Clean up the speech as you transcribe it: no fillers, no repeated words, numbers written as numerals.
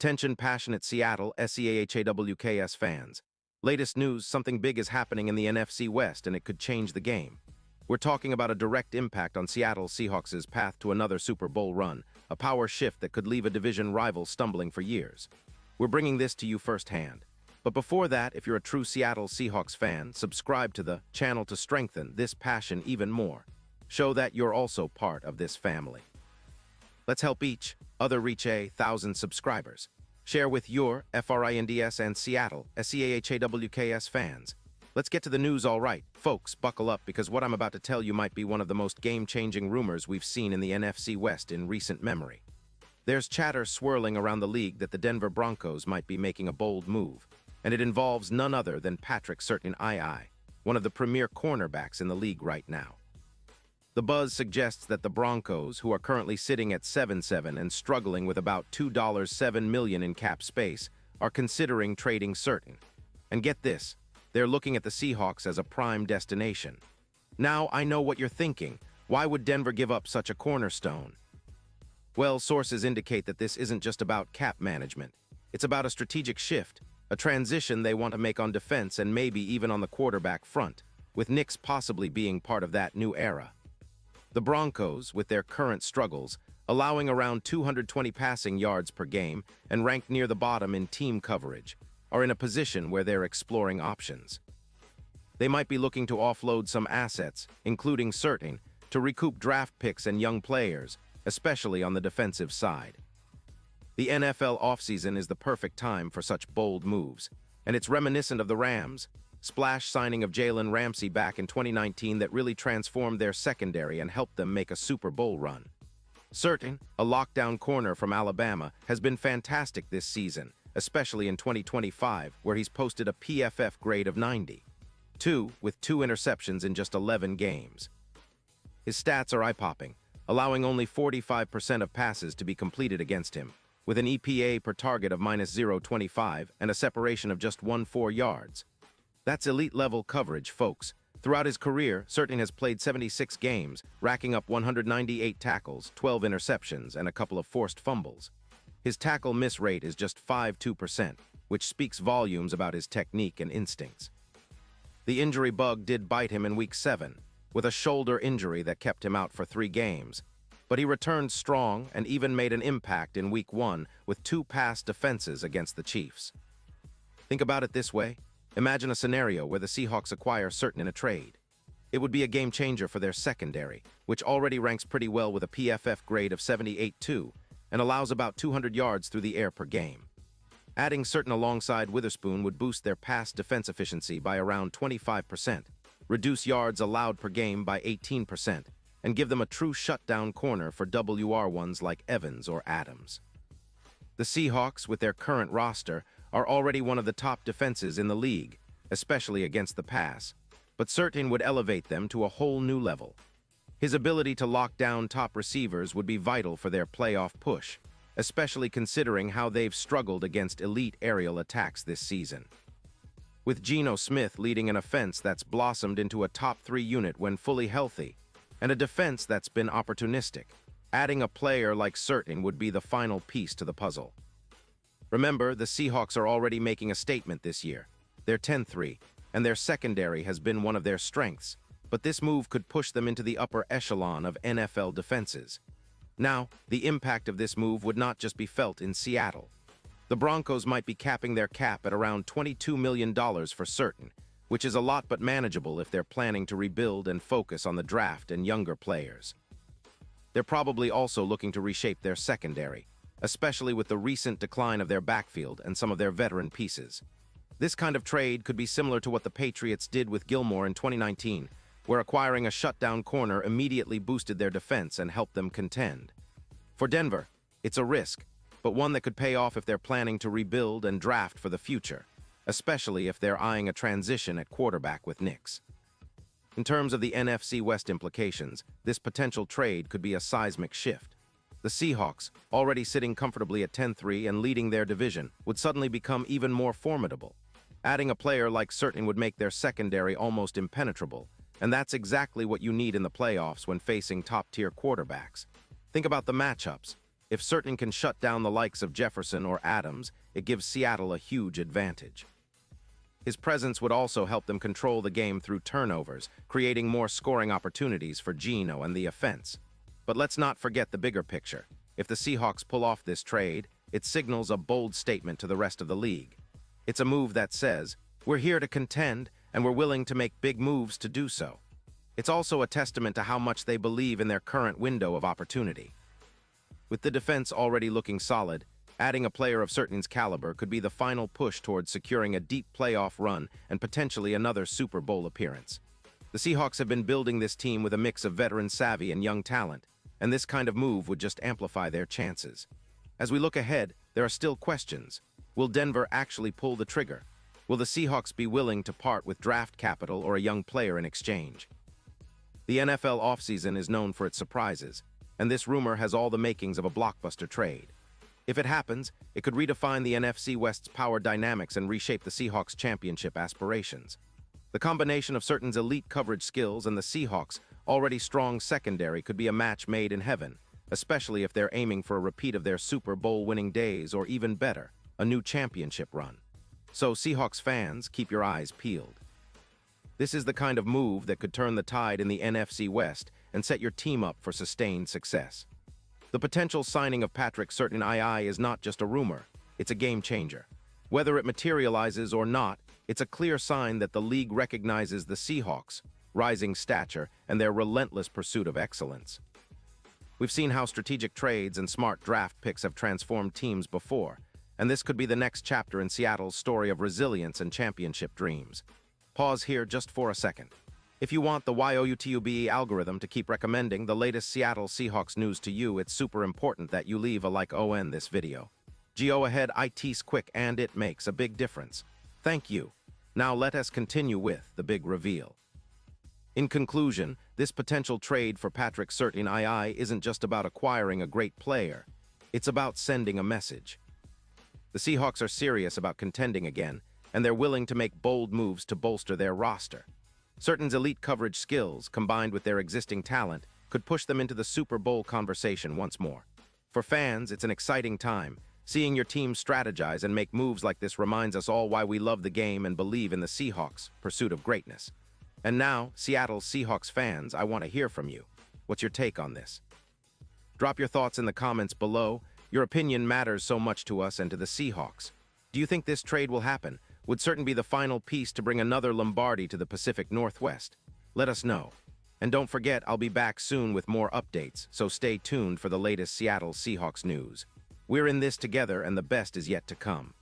Attention passionate Seattle Seahawks fans. Latest news, something big is happening in the NFC West and it could change the game. We're talking about a direct impact on Seattle Seahawks' path to another Super Bowl run, a power shift that could leave a division rival stumbling for years. We're bringing this to you firsthand. But before that, if you're a true Seattle Seahawks fan, subscribe to the channel to strengthen this passion even more. Show that you're also part of this family. Let's help each other reach 1,000 subscribers. Share with your FRINDS and Seattle SEAHAWKS fans. Let's get to the news, all right. Folks, buckle up because what I'm about to tell you might be one of the most game-changing rumors we've seen in the NFC West in recent memory. There's chatter swirling around the league that the Denver Broncos might be making a bold move, and it involves none other than Patrick Surtain, one of the premier cornerbacks in the league right now. The buzz suggests that the Broncos, who are currently sitting at 7-7 and struggling with about $2.7 million in cap space, are considering trading Surtain. And get this, they're looking at the Seahawks as a prime destination. Now, I know what you're thinking. Why would Denver give up such a cornerstone? Well, sources indicate that this isn't just about cap management. It's about a strategic shift, a transition they want to make on defense and maybe even on the quarterback front, with Knicks possibly being part of that new era. The Broncos, with their current struggles, allowing around 220 passing yards per game and ranked near the bottom in team coverage, are in a position where they're exploring options. They might be looking to offload some assets, including Surtain, to recoup draft picks and young players, especially on the defensive side. The NFL offseason is the perfect time for such bold moves, and it's reminiscent of the Rams' splash signing of Jalen Ramsey back in 2019 that really transformed their secondary and helped them make a Super Bowl run. Surtain, a lockdown corner from Alabama, has been fantastic this season, especially in 2025, where he's posted a PFF grade of 92, with 2 interceptions in just 11 games. His stats are eye-popping, allowing only 45% of passes to be completed against him, with an EPA per target of -0.25 and a separation of just 1.4 yards. That's elite-level coverage, folks. Throughout his career, Surtain has played 76 games, racking up 198 tackles, 12 interceptions, and a couple of forced fumbles. His tackle miss rate is just 5.2%, which speaks volumes about his technique and instincts. The injury bug did bite him in Week 7, with a shoulder injury that kept him out for 3 games. But he returned strong and even made an impact in Week 1 with 2 pass defenses against the Chiefs. Think about it this way. Imagine a scenario where the Seahawks acquire Surtain in a trade. It would be a game-changer for their secondary, which already ranks pretty well with a PFF grade of 78.2 and allows about 200 yards through the air per game. Adding Surtain alongside Witherspoon would boost their pass defense efficiency by around 25%, reduce yards allowed per game by 18%, and give them a true shutdown corner for WR1s like Evans or Adams. The Seahawks, with their current roster, are already one of the top defenses in the league, especially against the pass, but Surtain would elevate them to a whole new level. His ability to lock down top receivers would be vital for their playoff push, especially considering how they've struggled against elite aerial attacks this season. With Geno Smith leading an offense that's blossomed into a top-3 unit when fully healthy, and a defense that's been opportunistic, adding a player like Surtain would be the final piece to the puzzle. Remember, the Seahawks are already making a statement this year. They're 10-3, and their secondary has been one of their strengths, but this move could push them into the upper echelon of NFL defenses. Now, the impact of this move would not just be felt in Seattle. The Broncos might be capping their cap at around $22 million for Surtain, which is a lot but manageable if they're planning to rebuild and focus on the draft and younger players. They're probably also looking to reshape their secondary, especially with the recent decline of their backfield and some of their veteran pieces. This kind of trade could be similar to what the Patriots did with Gilmore in 2019, where acquiring a shutdown corner immediately boosted their defense and helped them contend. For Denver, it's a risk, but one that could pay off if they're planning to rebuild and draft for the future, especially if they're eyeing a transition at quarterback with Knicks. In terms of the NFC West implications, this potential trade could be a seismic shift. The Seahawks, already sitting comfortably at 10-3 and leading their division, would suddenly become even more formidable. Adding a player like Surtain would make their secondary almost impenetrable, and that's exactly what you need in the playoffs when facing top-tier quarterbacks. Think about the matchups. If Certain can shut down the likes of Jefferson or Adams, it gives Seattle a huge advantage. His presence would also help them control the game through turnovers, creating more scoring opportunities for Geno and the offense. But let's not forget the bigger picture. If the Seahawks pull off this trade, it signals a bold statement to the rest of the league. It's a move that says, we're here to contend, and we're willing to make big moves to do so. It's also a testament to how much they believe in their current window of opportunity. With the defense already looking solid, adding a player of Certain's caliber could be the final push towards securing a deep playoff run and potentially another Super Bowl appearance. The Seahawks have been building this team with a mix of veteran savvy and young talent, and this kind of move would just amplify their chances. As we look ahead, there are still questions. Will Denver actually pull the trigger? Will the Seahawks be willing to part with draft capital or a young player in exchange? The NFL offseason is known for its surprises, and this rumor has all the makings of a blockbuster trade. If it happens, it could redefine the NFC West's power dynamics and reshape the Seahawks' championship aspirations. The combination of Certain's elite coverage skills and the Seahawks' already strong secondary could be a match made in heaven, especially if they're aiming for a repeat of their Super Bowl winning days or even better, a new championship run. So Seahawks fans, keep your eyes peeled. This is the kind of move that could turn the tide in the NFC West and set your team up for sustained success. The potential signing of Patrick Surtain II is not just a rumor, it's a game changer. Whether it materializes or not, it's a clear sign that the league recognizes the Seahawks' rising stature and their relentless pursuit of excellence. We've seen how strategic trades and smart draft picks have transformed teams before, and this could be the next chapter in Seattle's story of resilience and championship dreams. Pause here just for a second. If you want the YouTube algorithm to keep recommending the latest Seattle Seahawks news to you, it's super important that you leave a like on this video. Go ahead, it's quick and it makes a big difference. Thank you. Now let us continue with the big reveal. In conclusion, this potential trade for Patrick Surtain II isn't just about acquiring a great player, it's about sending a message. The Seahawks are serious about contending again, and they're willing to make bold moves to bolster their roster. Certain's elite coverage skills, combined with their existing talent, could push them into the Super Bowl conversation once more. For fans, it's an exciting time. Seeing your team strategize and make moves like this reminds us all why we love the game and believe in the Seahawks' pursuit of greatness. And now, Seattle Seahawks fans, I want to hear from you. What's your take on this? Drop your thoughts in the comments below. Your opinion matters so much to us and to the Seahawks. Do you think this trade will happen? Would Certain be the final piece to bring another Lombardi to the Pacific Northwest? Let us know. And don't forget, I'll be back soon with more updates, so stay tuned for the latest Seattle Seahawks news. We're in this together, and the best is yet to come.